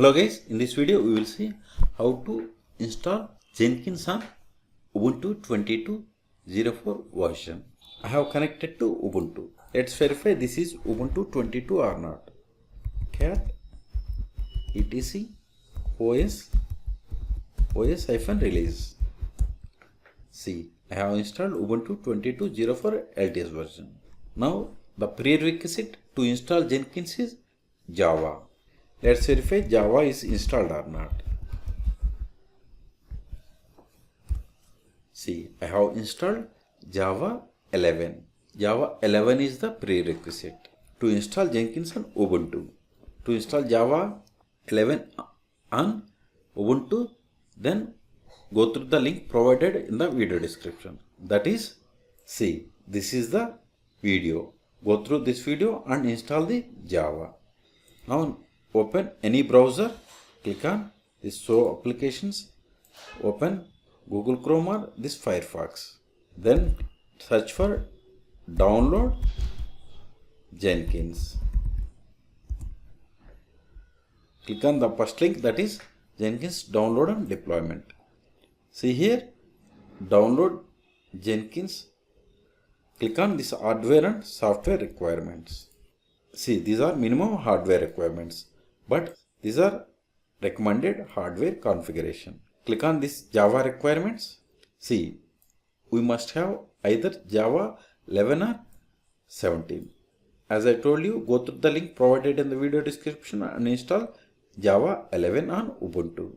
Hello guys, in this video we will see how to install Jenkins on Ubuntu 22.04 version. I have connected to Ubuntu. Let's verify this is Ubuntu 22 or not. Cat etc os-release. See, I have installed Ubuntu 22.04 LTS version. Now the prerequisite to install Jenkins is Java. Let's verify Java is installed or not. See, I have installed Java 11. Java 11 is the prerequisite to install Jenkins on Ubuntu. To install Java 11 on Ubuntu, then go through the link provided in the video description. That is, see, this is the video. Go through this video and install the Java. Now open any browser, click on this show applications, open Google Chrome or this Firefox. Then search for download Jenkins. Click on the first link, that is Jenkins download and deployment. See here, download Jenkins. Click on this hardware and software requirements. See, these are minimum hardware requirements, but these are recommended hardware configuration. Click on this Java requirements. See, we must have either Java 11 or 17. As I told you, go through the link provided in the video description and install Java 11 on Ubuntu.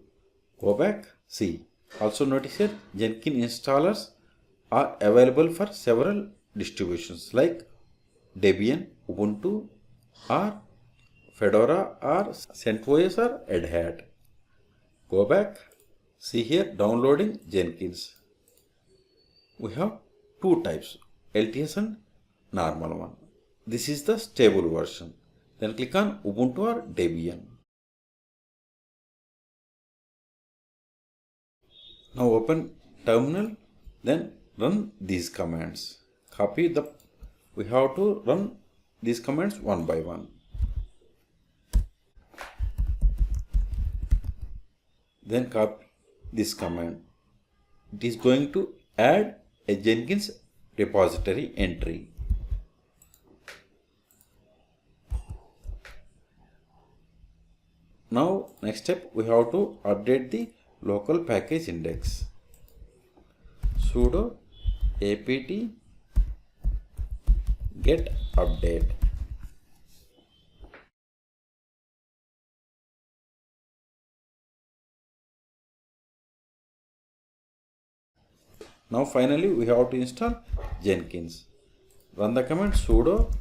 Go back. See, also notice here Jenkins installers are available for several distributions like Debian, Ubuntu, or Fedora, or CentOS, or Red Hat. Go back. See here, downloading Jenkins. We have two types, LTS and normal one. This is the stable version. Then click on Ubuntu or Debian. Now open terminal, then run these commands. We have to run these commands one by one. Then copy this command. It is going to add a Jenkins repository entry. Now next step, we have to update the local package index. Sudo apt get update. Now finally we have to install Jenkins. Run the command sudo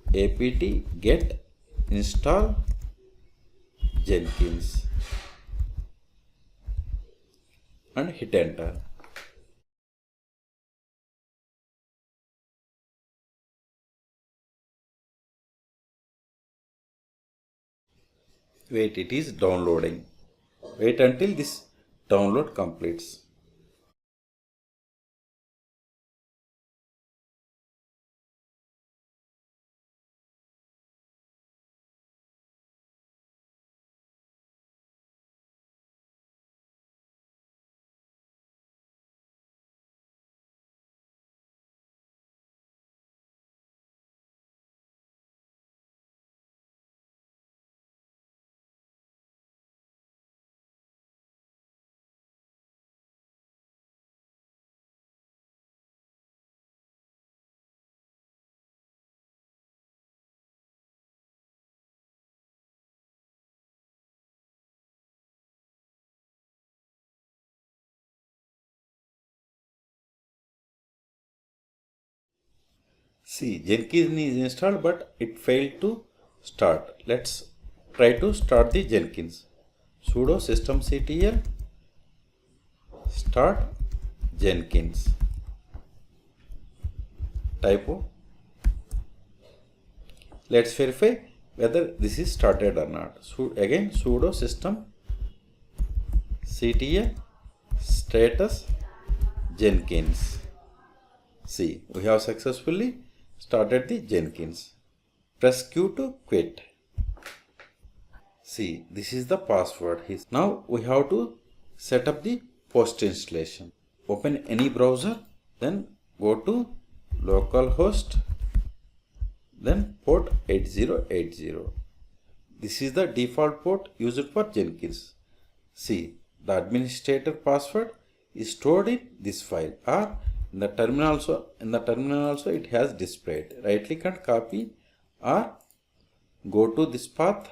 apt get install Jenkins and hit enter. Wait, it is downloading. Wait until this download completes. See, Jenkins is installed, but it failed to start. Let's try to start the Jenkins. Sudo systemctl start Jenkins. Typo. Let's verify whether this is started or not. So again, sudo systemctl status Jenkins. See, we have successfully started the Jenkins. Press Q to quit. See, this is the password. Now we have to set up the post installation. Open any browser, then go to localhost, then port 8080. This is the default port used for Jenkins. See, the administrator password is stored in this file, or in the terminal also it has displayed. Right click and copy, or go to this path,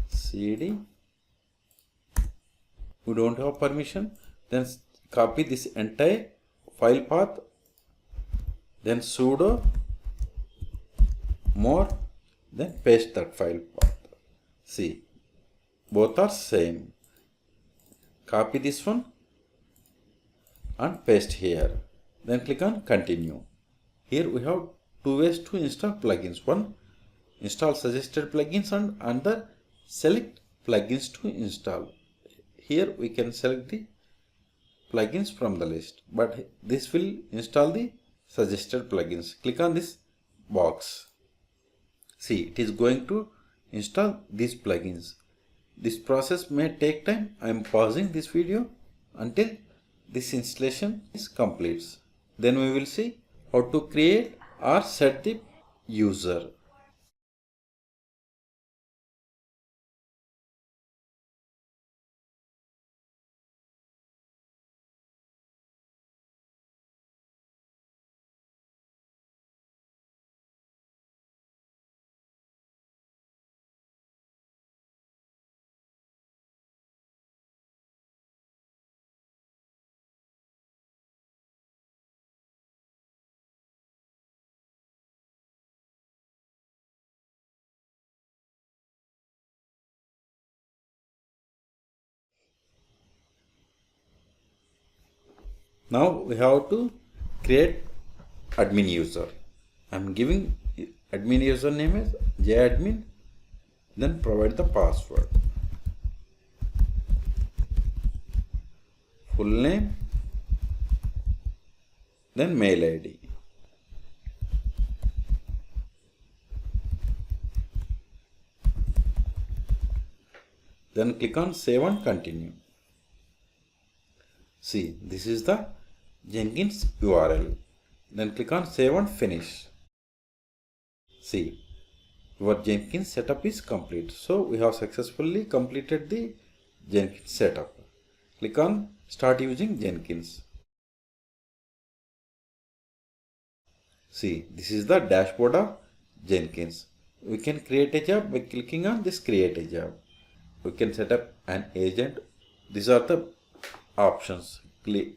cd. We don't have permission, then copy this entire file path, then sudo more, then paste that file path. See, both are same. Copy this one and paste here, then click on continue. Here we have two ways to install plugins. One, install suggested plugins, and another, select plugins to install. Here we can select the plugins from the list, but this will install the suggested plugins. Click on this box. See, it is going to install these plugins. This process may take time. I am pausing this video until this installation is complete. Then we will see how to create or set the user. Now we have to create admin user. I am giving admin username as jadmin, then provide the password, full name, then mail ID. Then click on save and continue. See, this is the Jenkins URL. Then click on save and finish. See, your Jenkins setup is complete. So we have successfully completed the Jenkins setup. Click on start using Jenkins. See, this is the dashboard of Jenkins. We can create a job by clicking on this create a job. We can set up an agent. These are the options: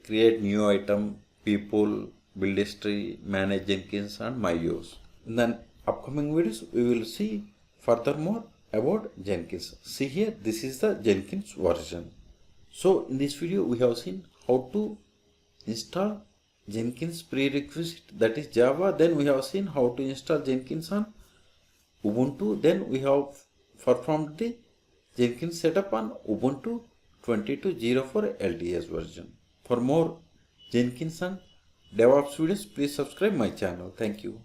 create new item, people, build history, manage Jenkins, and my use. In the upcoming videos, we will see furthermore about Jenkins. See here, this is the Jenkins version. So in this video, we have seen how to install Jenkins prerequisite, that is Java. Then we have seen how to install Jenkins on Ubuntu. Then we have performed the Jenkins setup on Ubuntu 22.04 LTS version. For more Jenkins and DevOps videos, please subscribe my channel. Thank you.